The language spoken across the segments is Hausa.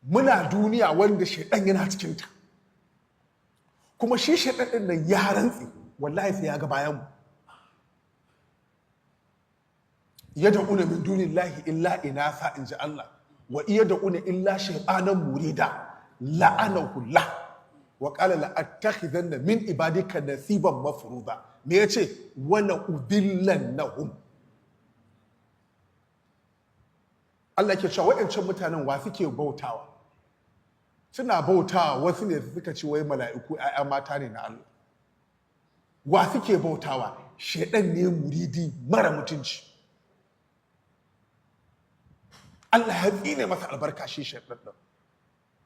muna duniya wanda shaidan yana cikinta, kuma shi shaidan ɗin nan ya rantsi wallahi sai ya ga bayan mu. Yad'una min dunillahi illa inasa, in ji Allah, wa yad'una illa shaytanan murida la'anahu Allah wa qala la attakhidanna min ibadika nasiban mafruḍa. Me yace wala udillannahum. Allah ke cewa waɗancan mutanen wa suke bautawa, suna bautawa wasu ne suka ce wai mala'iku ƴaƴan mata ne na Allah. Wa suke bautawa? Shaidan ne muridi mara mutunci. Allah ya tsine masa albarka shi shaidan din.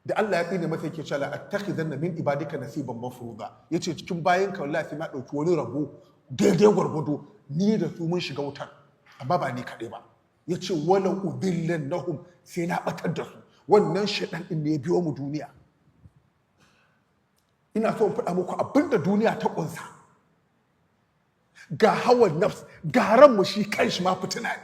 Da Allah ya tsine masa yake cewa attakhidanna min ibadika nasiban mafruḍa. Yace cikin bayan ka wallahi sai na dauki wani rabo daidai gwargwado ni da su mun shiga wutar, amma ba ni kaɗai ba. Yace wala udillannahum, sai na batar da su. Wannan shaidan din ne ya biyo mu duniya. Ina so in faɗa muku abinda duniya ta kunsa. Ga hawan nafs, ga ran mu shi kanshi ma fitina ne.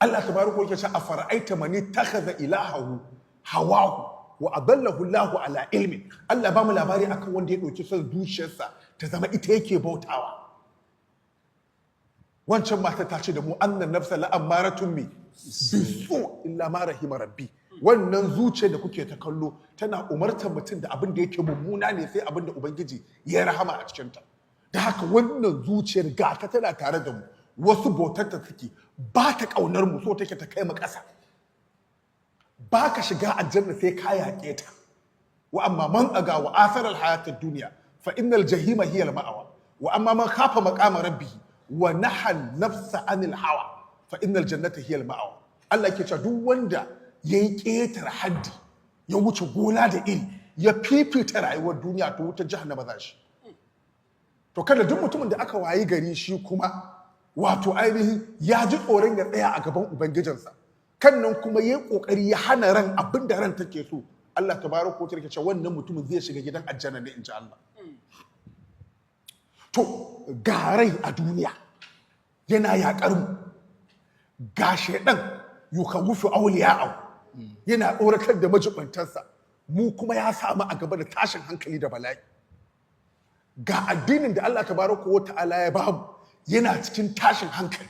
Allah tabaraka wa ta'ala afara'aita man ittakhadha ilahahu hawahu wa adallahu Allahu ala ilmi. Allah ba mu labari akan wanda ya dauki son zuciyarsa ta zama ita yake bautawa. Wancan mata ta ce da mu annan nafsa la'amaratun bisu illa ma rahima rabbi. Wannan zuciyar da kuke ta kallo tana umartar mutum da abin da yake mummuna ne sai abin da ubangiji ya rahama a cikinta. Da haka wannan zuciyar gata tana tare da mu. Wasu bautar ta suke ba ta ƙaunar mu, so take ta kai mu ƙasa. Ba ka shiga aljanna sai ka yaƙe ta. Wa amma man aga wa asarar hayatar duniya fa innal jahima hiya al-ma'awa wa amma man khafa maqama rabbih wa nahal nafsa anil hawa fa innal jannata hiya al-ma'awa. Allah yake cewa duk wanda yayi ƙetar haddi ya wuce gona da iri ya fifita rayuwar duniya to wutar jahannama za shi. To kada duk mutumin da aka wayi gari shi kuma wato ainihin ya ji tsoron ya tsaya a gaban ubangijinsa, kan nan kuma ya yi kokari ya hana ran abin da ran take so. Allah tabaraka wa ta'ala ce wannan mutumin zai shiga gidan aljanna ne, in ji Allah. To ga rai a duniya yana yaƙar mu, ga shaidan yukawwifu awliya'ahu yana tsoratar da majibantarsa, mu kuma ya samu a gaba da tashin hankali da bala'i. Ga addinin da Allah tabaraka wa ta'ala ya bamu yana cikin tashin hankali.